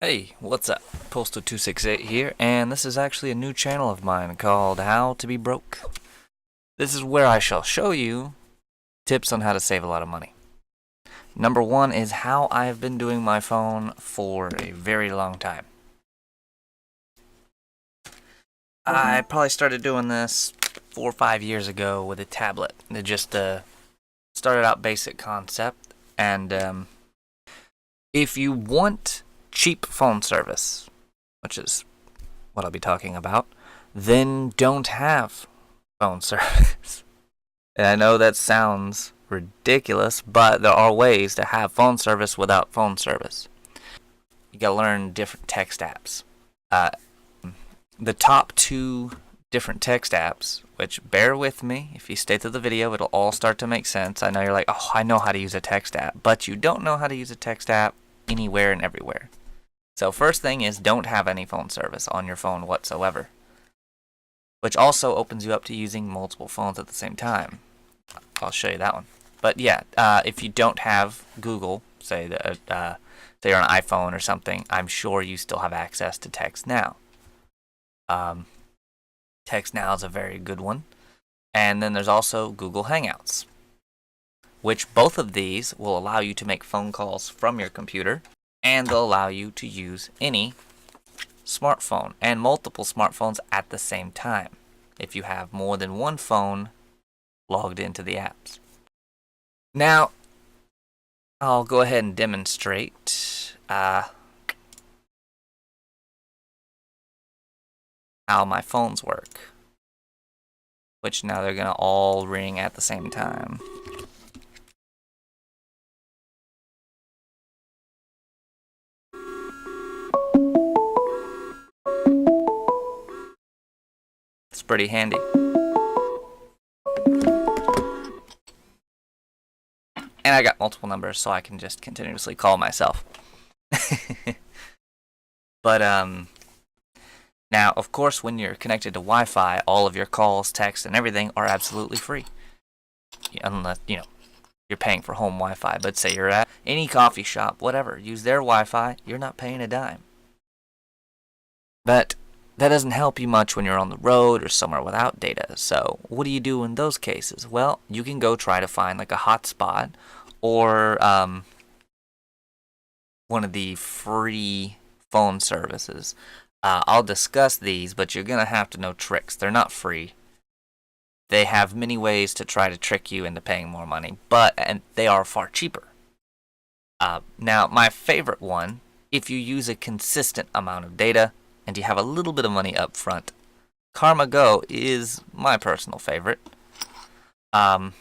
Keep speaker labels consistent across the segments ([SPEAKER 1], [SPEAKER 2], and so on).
[SPEAKER 1] Hey, what's up? Postal268 here, and this is actually a new channel of mine called How to Be Broke. This is where I shall show you tips on how to save a lot of money. Number one is how I've been doing my phone for a very long time. I probably started doing this 4 or 5 years ago with a tablet. It just started out basic concept, and if you want cheap phone service, which is what I'll be talking about, then don't have phone service. And I know that sounds ridiculous, but there are ways to have phone service without phone service. You gotta learn different text apps. Uh, the top two different text apps, which bear with me, if you stay through the video, it'll all start to make sense. I know you're like, oh, I know how to use a text app, but you don't know how to use a text app anywhere and everywhere. So first thing is don't have any phone service on your phone whatsoever, which also opens you up to using multiple phones at the same time. I'll show you that one. But yeah, if you don't have Google, say you're on an iPhone or something, I'm sure you still have access to Text Now. Text Now is a very good one. And then there's also Google Hangouts, which both of these will allow you to make phone calls from your computer, and they'll allow you to use any smartphone and multiple smartphones at the same time if you have more than one phone logged into the apps. Now, I'll go ahead and demonstrate how my phones work, which now they're going to all ring at the same time. It's pretty handy. And I got multiple numbers, so I can just continuously call myself. But now, of course, when you're connected to Wi-Fi, all of your calls, texts, and everything are absolutely free, unless you're paying for home Wi-Fi. But say you're at any coffee shop, whatever, use their Wi-Fi, you're not paying a dime. But that doesn't help you much when you're on the road or somewhere without data. So what do you do in those cases? Well, you can go try to find like a hotspot or one of the free phone services. I'll discuss these, but you're going to have to know tricks. They're not free. They have many ways to try to trick you into paying more money, and they are far cheaper. Now, my favorite one, if you use a consistent amount of data and you have a little bit of money up front, Karma Go is my personal favorite. I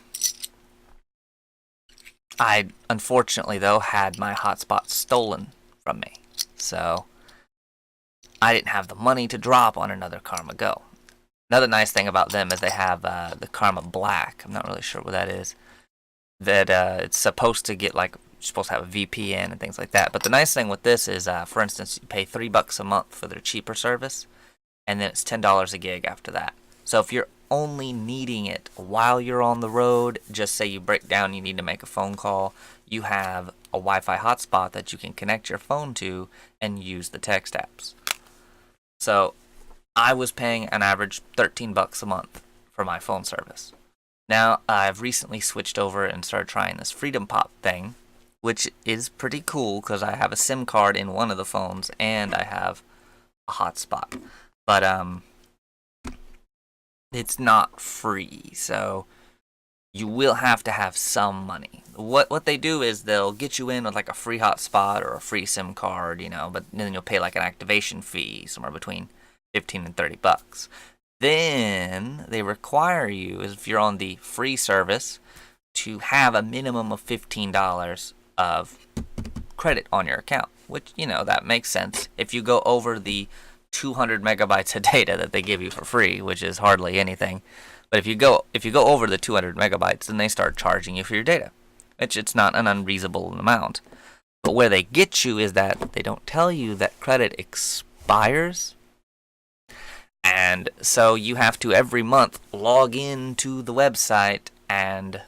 [SPEAKER 1] unfortunately, though, had my hotspot stolen from me, so I didn't have the money to drop on another Karma Go. Another nice thing about them is they have the Karma Black. I'm not really sure what that is. That it's supposed to get like, you're supposed to have a VPN and things like that. But the nice thing with this is, for instance, you pay $3 a month for their cheaper service, and then it's $10 a gig after that. So if you're only needing it while you're on the road, just say you break down, you need to make a phone call, you have a Wi-Fi hotspot that you can connect your phone to and use the text apps. So I was paying an average $13 a month for my phone service. Now I've recently switched over and started trying this Freedom Pop thing, which is pretty cool because I have a SIM card in one of the phones and I have a hotspot. But it's not free, so you will have to have some money. What they do is they'll get you in with like a free hotspot or a free SIM card, but then you'll pay like an activation fee somewhere between $15 and $30. Then they require you, if you're on the free service, to have a minimum of $15 of credit on your account, which that makes sense. If you go over the 200 megabytes of data that they give you for free, which is hardly anything, but if you go over the 200 megabytes, then they start charging you for your data, which it's not an unreasonable amount. But where they get you is that they don't tell you that credit expires. And so you have to every month log into the website and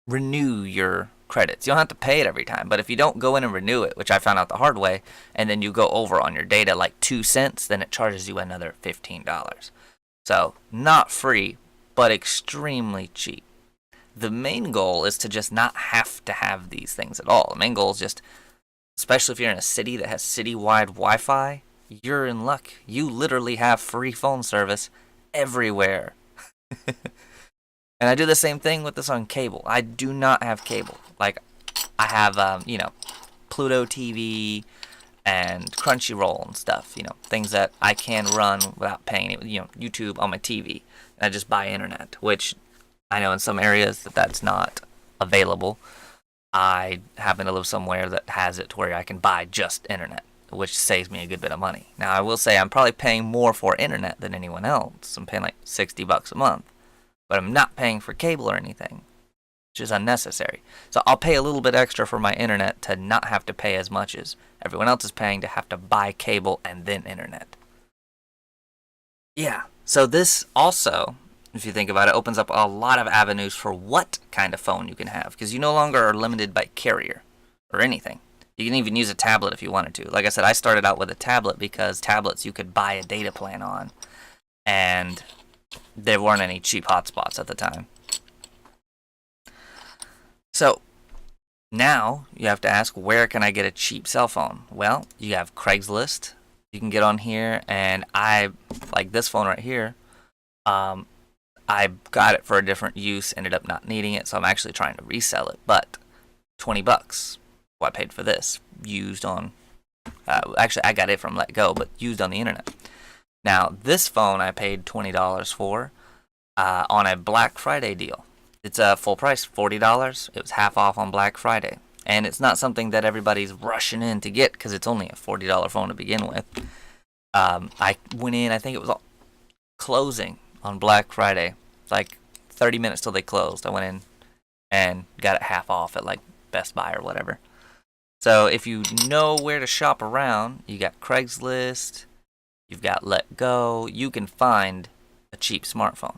[SPEAKER 1] renew your credits. You don't have to pay it every time, but if you don't go in and renew it, which I found out the hard way, and then you go over on your data like 2 cents, then it charges you another $15. So, not free, but extremely cheap. The main goal is to just not have to have these things at all. The main goal is just, especially if you're in a city that has citywide Wi-Fi, you're in luck. You literally have free phone service everywhere. And I do the same thing with this on cable. I do not have cable. Like, I have, Pluto TV and Crunchyroll and stuff, things that I can run without paying, YouTube on my TV. And I just buy internet, which I know in some areas that's not available. I happen to live somewhere that has it to where I can buy just internet, which saves me a good bit of money. Now, I will say I'm probably paying more for internet than anyone else. I'm paying like $60 a month. But I'm not paying for cable or anything, which is unnecessary. So I'll pay a little bit extra for my internet to not have to pay as much as everyone else is paying to have to buy cable and then internet. Yeah, so this also, if you think about it, opens up a lot of avenues for what kind of phone you can have, because you no longer are limited by carrier or anything. You can even use a tablet if you wanted to. Like I said, I started out with a tablet because tablets you could buy a data plan on, and there weren't any cheap hotspots at the time. So, now you have to ask, where can I get a cheap cell phone? Well, you have Craigslist. You can get on here, and I, like this phone right here, I got it for a different use, ended up not needing it, so I'm actually trying to resell it. But $20, what I paid for this, used on, actually I got it from Let Go, but used on the internet. Now, this phone I paid $20 for on a Black Friday deal. It's a full price, $40. It was half off on Black Friday. And it's not something that everybody's rushing in to get because it's only a $40 phone to begin with. I went in, I think it was closing on Black Friday. It's like 30 minutes till they closed. I went in and got it half off at like Best Buy or whatever. So if you know where to shop around, you got Craigslist, you've got Let Go, you can find a cheap smartphone.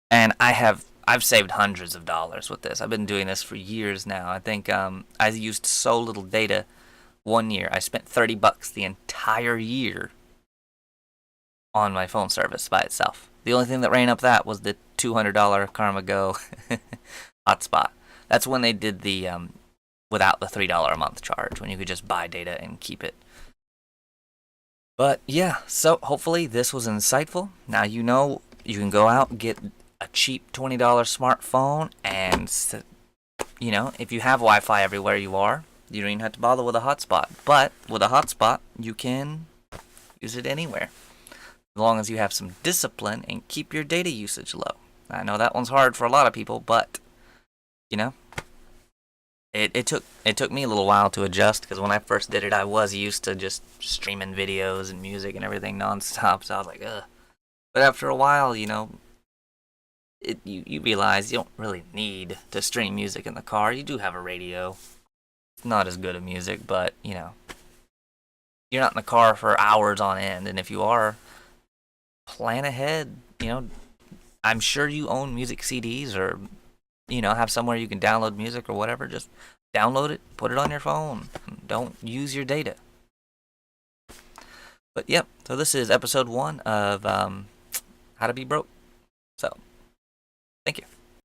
[SPEAKER 1] And I've saved hundreds of dollars with this. I've been doing this for years now. I think I used so little data one year. I spent $30 the entire year on my phone service by itself. The only thing that ran up that was the $200 Karma Go hotspot. That's when they did the without the $3 a month charge, when you could just buy data and keep it. But yeah, so hopefully this was insightful. Now you know you can go out and get a cheap $20 smartphone, and if you have Wi-Fi everywhere you are, you don't even have to bother with a hotspot. But with a hotspot, you can use it anywhere, as long as you have some discipline and keep your data usage low. I know that one's hard for a lot of people, but it took me a little while to adjust, because when I first did it, I was used to just streaming videos and music and everything nonstop. So I was like, ugh. But after a while, you realize you don't really need to stream music in the car. You do have a radio. It's not as good as music, but you're not in the car for hours on end. And if you are, plan ahead. I'm sure you own music CDs, or have somewhere you can download music or whatever. Just download it, put it on your phone. Don't use your data. But yep, so this is episode 1 of How to Be Broke. So, thank you.